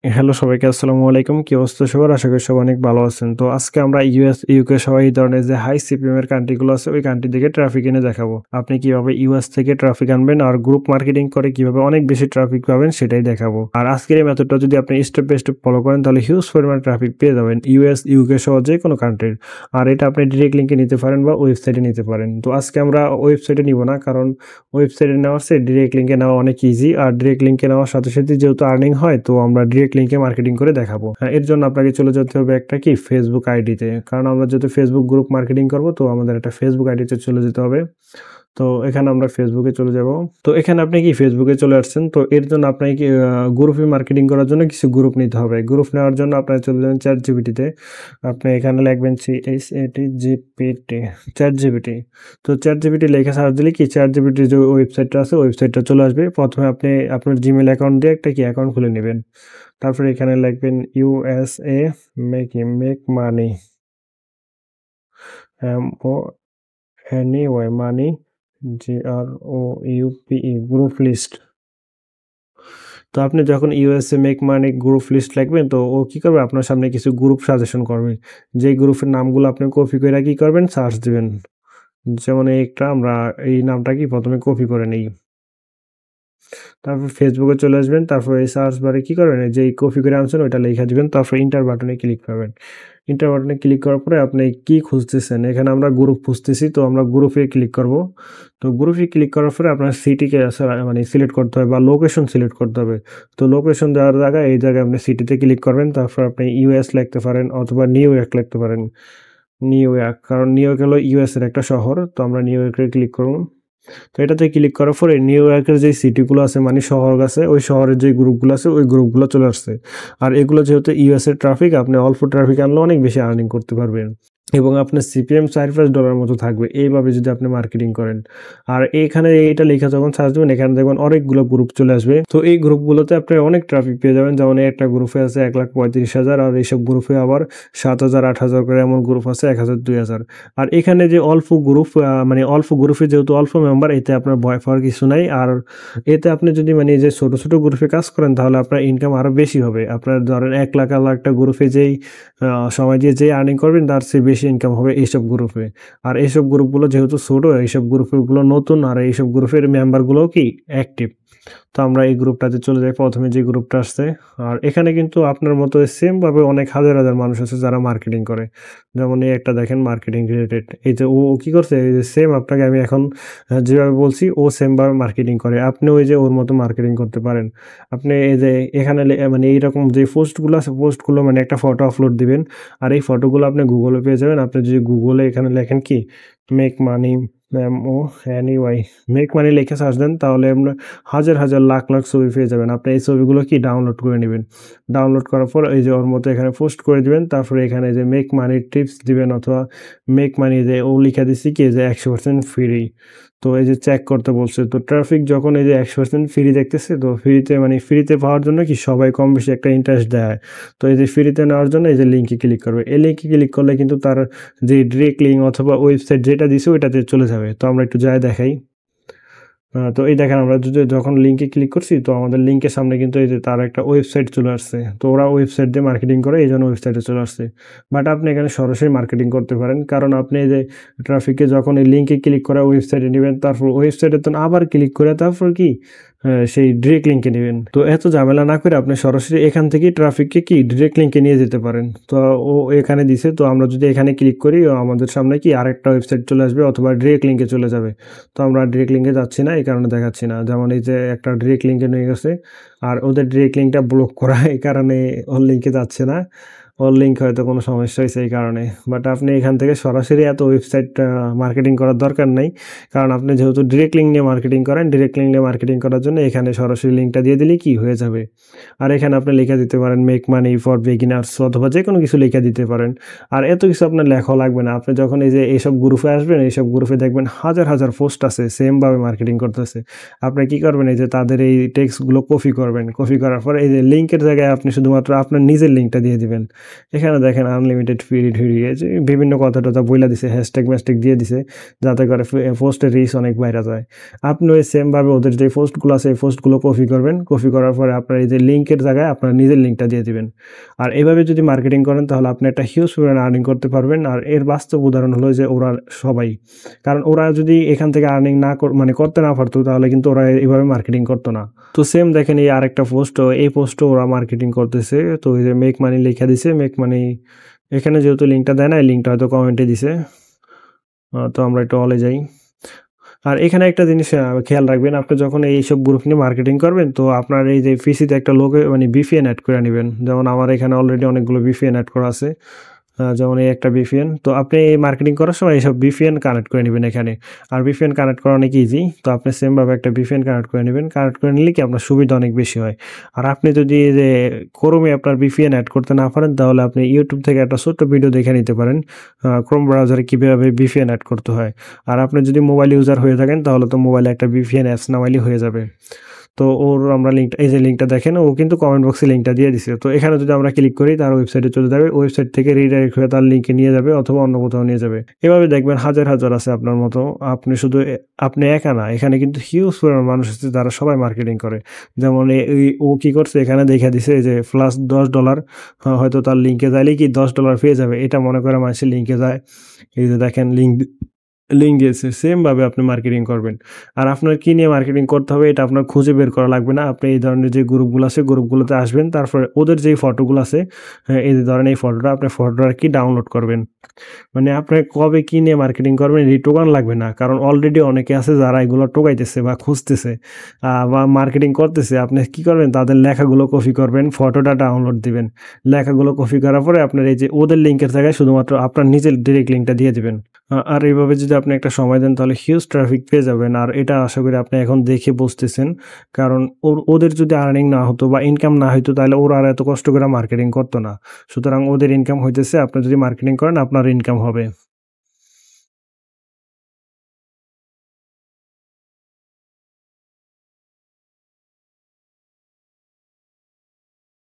Hello সবাইকে আসসালামু আলাইকুম। কি অবস্থা সবার? আশা করি সবাই অনেক ভালো আছেন। তো আজকে আমরা ইউএস, ইউকে সহ এই ধরনের যে হাই সিপিএম এর কান্ট্রি গুলো আছে ওই কান্ট্রি থেকে ট্রাফিক এনে দেখাবো। আপনি কিভাবে ইউএস থেকে ট্রাফিক আনবেন আর গ্রুপ মার্কেটিং করে কিভাবে অনেক বেশি ট্রাফিক পাবেন সেটাই দেখাবো। আর আজকের এই মেথডটা যদি আপনি স্টেপ বাই স্টেপ ফলো করেন তাহলে হিউজ পরিমাণ ট্রাফিক পেয়ে যাবেন ইউএস, ইউকে সহ যেকোনো কান্ট্রির। আর এটা আপনি ডিরেক্ট লিংকে নিতে পারেন বা ওয়েবসাইটে নিতে পারেন। তো আজকে আমরা ওয়েবসাইটে নিব না, কারণ ওয়েবসাইটে নেওয়ার চেয়ে ডিরেক্ট লিংকে নেওয়া অনেক ইজি। আর ডিরেক্ট লিংকে নেওয়ার সাথে সাথে যেহেতু আর্নিং হয়, তো আমরা ডিরেক্ট লিংকে মার্কেটিং করে দেখাবো। এর জন্য আপনাকে চলে যেতে হবে একটা কি ফেসবুক আইডিতে, কারণ আমরা যেহেতু ফেসবুক গ্রুপ মার্কেটিং করব, তো আমাদের একটা ফেসবুক আইডিতে চলে যেতে হবে। তো এখানে আমরা ফেসবুকে চলে যাব। তো এখানে আপনি কি ফেসবুকে চলে আসছেন, তো এর জন্য আপনাকে কি গ্রুপে মার্কেটিং করার জন্য কিছু গ্রুপ নিতে হবে। গ্রুপ নেওয়ার জন্য আপনারা চলে যাবেন চ্যাট জিপিটিতে। আপনি এখানে লিখবেন ChatGPT, চ্যাট জিপিটি। তো চ্যাট জিপিটি লেখা সার্চ দিলে কি চ্যাট জিপিটির যে ওয়েবসাইটটা আছে ওয়েবসাইটটা চলে আসবে। প্রথমে আপনি আপনার জিমেল অ্যাকাউন্ট দিয়ে একটা কি অ্যাকাউন্ট খুলে নেবেন। তারপরে এখানে লিখবেন USA make money, MO NEY money, GROUPE group list. তো আপনি যখন USA make money group list লিখবেন, তো ও কি করবে আপনার সামনে কিছু গ্রুপ সাজেশন করবে। যেই গ্রুপের নামগুলো আপনি কপি করে কি করবেন সার্চ দিবেন। যেমন এই একটা আমরা এই নামটা কি প্রথমে কপি করে নেই। তারপর ফেসবুকে চলে আসবেন। তারপর এই সার্চ বারে কি করবেন, এই যেই কপি করে আনছেন ওইটা লেখা দিবেন। তারপর এন্টার বাটনে ক্লিক করবেন। এন্টার বাটনে ক্লিক করার পরে আপনি কি খুঁজতেছেন, এখানে আমরা গ্রুপ খুঁজতেছি, তো আমরা গ্রুপে ক্লিক করব। তো গ্রুপে ক্লিক করার পরে আপনার সিটিকে মানে সিলেক্ট করতে হবে বা লোকেশন সিলেক্ট করতে হবে। তো লোকেশন দেওয়ার জায়গায় এই জায়গায় আপনি সিটিতে ক্লিক করবেন। তারপর আপনি ইউএস লিখতে পারেন অথবা নিউ ইয়র্ক লিখতে পারেন। নিউ ইয়র্ক, কারণ নিউ ইয়র্ক হলো ইউএস এর একটা শহর। তো আমরা নিউ ইয়র্কে ক্লিক করব। তো এটাতে ক্লিক করার পরে নিউ ইয়র্কের যে সিটিগুলো আছে মানে শহর আছে, ওই শহরের যে গ্রুপগুলো আছে ওই গ্রুপগুলো চলে আসছে। আর এগুলো যেহেতু ইউএস এর ট্রাফিক, আপনি অল্প ট্রাফিক আনলেও অনেক বেশি আর্নিং করতে পারবেন এবং আপনার সিপিএম $4-5 মতো থাকবে এইভাবে যদি আপনি মার্কেটিং করেন। আর এখানে এটা লেখা যখন সার্চ দেবেন এখানে দেখবেন অনেকগুলো গ্রুপ চলে আসবে। তো এই গ্রুপগুলোতে আপনি অনেক ট্রাফিক পেয়ে যাবেন। যেমন এই একটা গ্রুপে আছে 1,35,000, আর এইসব গ্রুপে আবার 7,000, 8,000 করে এমন গ্রুপ আছে 1,000, 2,000। আর এখানে যে অল্প গ্রুপ মানে অল্প গ্রুপে যেহেতু অল্প মেম্বার, এতে আপনার ভয় পাওয়ার কিছু নাই। আর এতে আপনি যদি মানে যে ছোট ছোট গ্রুপে কাজ করেন তাহলে আপনার ইনকাম আরো বেশি হবে। আপনার ধরেন 1 লাখ একটা গ্রুপে যেই সময় দিয়ে যেই আর্নিং করবেন তার চেয়ে বেশি ইনকাম হবে এইসব গ্রুপে। আর এইসব গ্রুপগুলো যেহেতু ছোট, এইসব গ্রুপগুলো নতুন, আর এইসব গ্রুপের মেম্বারগুলোও কি অ্যাক্টিভ। তো আমরা এই গ্রুপটাতে চলে যাই, প্রথমে যে গ্রুপটা আসছে। আর এখানে কিন্তু আপনার মতো সেম ভাবে অনেক হাজার হাজার মানুষ আছে যারা মার্কেটিং করে। যেমন এই একটা দেখেন মার্কেটিং রিলেটেড, এই যে ও কি করছে, এই যে সেম আপনাকে আমি এখন যেভাবে বলছি ও সেম ভাবে মার্কেটিং করে, আপনি ওই যে ওর মতো মার্কেটিং করতে পারেন। আপনি এই যে এখানে মানে এইরকম যে পোস্টগুলো আছে পোস্টগুলো মানে একটা ফটো আপলোড দিবেন। আর এই ফটোগুলো আপনি গুগলে পেয়ে যাবেন। আপনি যদি গুগলে এখানে লেখেন কি make money, MONEY make money লিখে সার্চ দেন, তাহলে আমরা হাজার হাজার লাখ লাখ ছবি পেয়ে যাবেন। আপনি এই ছবিগুলো কি ডাউনলোড করে নেবেন। ডাউনলোড করার পর এই যে ওর মতো এখানে পোস্ট করে দিবেন। তারপরে এখানে যে মেক মানি টিপস দিবেন অথবা মেক মানি যে ও লিখা দিচ্ছি কি যে 100% ফ্রি। তো এই যে চেক করতে বলছে, তো ট্রাফিক যখন এই যে 100% ফ্রি দেখতেছে, তো ফ্রিতে মানে ফ্রিতে পাওয়ার জন্য কি সবাই কম বেশি একটা ইন্টারেস্ট দেয়। তো এই যে ফ্রিতে নেওয়ার জন্য এই যে লিঙ্কে ক্লিক করবে। এই লিঙ্কে ক্লিক করলে কিন্তু তার যে ডিরেক্ট লিঙ্ক অথবা ওয়েবসাইট যেটা দিছে ওইটাতে চলে যাবে। তো আমরা একটু যাই দেখাই। তো এই দেখেন আমরা যদি যখন লিঙ্কে ক্লিক করছি, তো আমাদের লিঙ্কের সামনে কিন্তু এই যে তার একটা ওয়েবসাইট চলে আসছে। তো ওরা ওয়েবসাইট দিয়ে মার্কেটিং করে, এইজন্য ওয়েবসাইটে চলে আসছে। বাট আপনি এখানে সরাসরি মার্কেটিং করতে পারেন, কারণ আপনি এই যে ট্রাফিকে যখন এই লিঙ্কে ক্লিক করে ওয়েবসাইটে নিবেন, তারপর ওয়েবসাইটে তো আবার ক্লিক করে তারপর কি সেই ডিরেক্ট লিঙ্কে নিবেন। তো এত ঝামেলা না করে আপনি সরাসরি এখান থেকেই ট্রাফিককে কি ডিরেক্ট লিঙ্কে নিয়ে যেতে পারেন। তো ও এখানে দিছে, তো আমরা যদি এখানে ক্লিক করি আমাদের সামনে কি আরেকটা ওয়েবসাইট চলে আসবে অথবা ডিরেক্ট লিঙ্কে চলে যাবে। তো আমরা ডিরেক্ট লিঙ্কে যাচ্ছি না, এই কারণে দেখাচ্ছি না। যেমন এই যে একটা ডিরেক্ট লিঙ্কে নিয়ে গেছে, আর ওদের ডিরেক্ট লিঙ্কটা ব্লক করা, এই কারণে ওর লিঙ্কে যাচ্ছে না। ওর লিঙ্ক হয়তো কোনো সমস্যা হয়েছে এই কারণে। বাট আপনি এখান থেকে সরাসরি এত ওয়েবসাইট মার্কেটিং করার দরকার নাই, কারণ আপনি যেহেতু ডিরেক্ট লিঙ্ক নিয়ে মার্কেটিং করেন, ডিরেক্ট লিঙ্ক নিয়ে মার্কেটিং করার জন্য এখানে সরাসরি লিঙ্কটা দিয়ে দিলেই কি হয়ে যাবে। আর এখানে আপনি লিখে দিতে পারেন মেক মানি ফর বিগিনার্স অথবা যে কোনো কিছু লিখে দিতে পারেন। আর এত কিছু আপনার লেখাও লাগবে না। আপনি যখন এই যে এইসব গ্রুপে আসবেন, এইসব গ্রুপে দেখবেন হাজার হাজার পোস্ট আছে সেমভাবে মার্কেটিং করতেছে। আপনি কি করবেন, এই যে তাদের এই টেক্সটগুলো কপি করবেন। কপি করার পর এই যে লিঙ্কের জায়গায় আপনি শুধুমাত্র আপনার নিজের লিঙ্কটা দিয়ে দিবেন। এখানে দেখেন আনলিমিটেড ফ্রি গেছে, বিভিন্ন কথা-টথা বইলা দিছে, হ্যাশট্যাগ-ম্যাশট্যাগ দিয়ে দিছে, যাতে করে পোস্টের রিচ অনেক বাইরা যায়। আপনি ওই সেমভাবে ওদের যে পোস্টগুলো আছে, এই পোস্টগুলো কপি করবেন। কপি করার পরে আপনার এই যে লিঙ্কের জায়গায় আপনার নিজের লিঙ্কটা দিয়ে দিবেন। আর এভাবে যদি মার্কেটিং করেন তাহলে আপনি একটা হিউজ পরিমাণে আর্নিং করতে পারবেন। আর এর বাস্তব উদাহরণ হলো যে ওরা সবাই। কারণ ওরা যদি এখান থেকে আর্নিং না মানে করতে না পারতো তাহলে কিন্তু ওরা এভাবে মার্কেটিং করতো না। তো সেম দেখেন এই আরেকটা পোস্ট, এই পোস্টও ওরা মার্কেটিং করতেছে। তো এই যে মেক মানি লেখা দিছে, মেক মানি এখানে যেহেতু লিঙ্কটা দেয় না, এই লিঙ্কটা হয়তো কমেন্টে দিছে। তো আমরা একটু অলে যাই। আর এখানে একটা জিনিস খেয়াল রাখবেন, আপনি যখন এইসব গ্রুপ নিয়ে মার্কেটিং করবেন তো আপনার এই যে পিসিতে একটা মানে VPN অ্যাড করে নেবেন। যেমন আমার এখানে অলরেডি অনেকগুলো VPN অ্যাড করা আছে। যেমন এই একটা VPN। তো আপনি মার্কেটিং করার সময় এইসব VPN কানেক্ট করে নেবেন এখানে। আর VPN কানেক্ট করা অনেক ইজি। তো আপনি সেমভাবে একটা VPN কানেক্ট করে নেবেন। কানেক্ট করে নিলে কি আপনার সুবিধা অনেক বেশি হয়। আর আপনি যদি এই যে Chrome-এ আপনার VPN অ্যাড করতে না পারেন তাহলে আপনি YouTube থেকে একটা ছোট্ট ভিডিও দেখে নিতে পারেন। Chrome ব্রাউজারে কিভাবে VPN অ্যাড করতে হয়। আর আপনি যদি মোবাইল ইউজার হয়ে থাকেন তাহলে তো মোবাইলে একটা VPN অ্যাপস নামাইলেই হয়ে যাবে। তো ওর আমরা লিঙ্কটা, এই যে লিঙ্কটা দেখেন, ও কিন্তু কমেন্ট বক্সে লিঙ্কটা দিয়ে দিছে। তো এখানে যদি আমরা ক্লিক করি তার ওয়েবসাইটে চলে যাবে। ওয়েবসাইট থেকে রিডাইরেক্ট হয়ে তার লিঙ্কে নিয়ে যাবে অথবা অন্য কোথাও নিয়ে যাবে। এভাবে দেখবেন হাজার আছে আপনার মতো। আপনি শুধু আপনি একা না, এখানে কিন্তু হিউজ পরিমাণ মানুষ আছে যারা সবাই মার্কেটিং করে। যেমন ও কি করছে এখানে দেখে দিছে এই যে প্লাস $10 হয়তো তার লিঙ্কে যাইলেই কি $10 পেয়ে যাবে। এটা মনে করে মানুষের লিঙ্কে যায়। এই যে দেখেন লিঙ্ক দিয়েছে, সেমভাবে আপনি মার্কেটিং করবেন। আর আপনার কী নিয়ে মার্কেটিং করতে হবে এটা আপনার খুঁজে বের করা লাগবে না। আপনি এই ধরনের যে গ্রুপগুলো আছে গ্রুপগুলোতে আসবেন, তারপরে ওদের যেই ফটোগুলো আছে, এই যে ধরেন এই ফটোটা, আপনি ফটোটা আর কি ডাউনলোড করবেন। মানে আপনি কবে কী নিয়ে মার্কেটিং করবেন এই টোকান লাগবে না। কারণ অলরেডি অনেকে আছে যারা এগুলো টোকাইতেছে বা খুঁজতেছে বা মার্কেটিং করতেছে। আপনি কী করবেন, তাদের লেখাগুলো কপি করবেন, ফটোটা ডাউনলোড দিবেন। লেখাগুলো কপি করার পরে আপনার এই যে ওদের লিঙ্কের জায়গায় শুধুমাত্র আপনার নিজের ডিরেক্ট লিঙ্কটা দিয়ে দিবেন। আর এইভাবে যদি আপনি একটা সময় দেন তাহলে হিউজ ট্রাফিক পেয়ে যাবেন। আর এটা আশা করি আপনি এখন দেখে বুঝতেছেন। কারণ ওদের যদি আর্নিং না হতো বা ইনকাম না হইতো তাহলে ওরা আর এত কষ্ট করে মার্কেটিং করতো না। সুতরাং ওদের ইনকাম হইতেছে, আপনি যদি মার্কেটিং করেন আপনার ইনকাম হবে।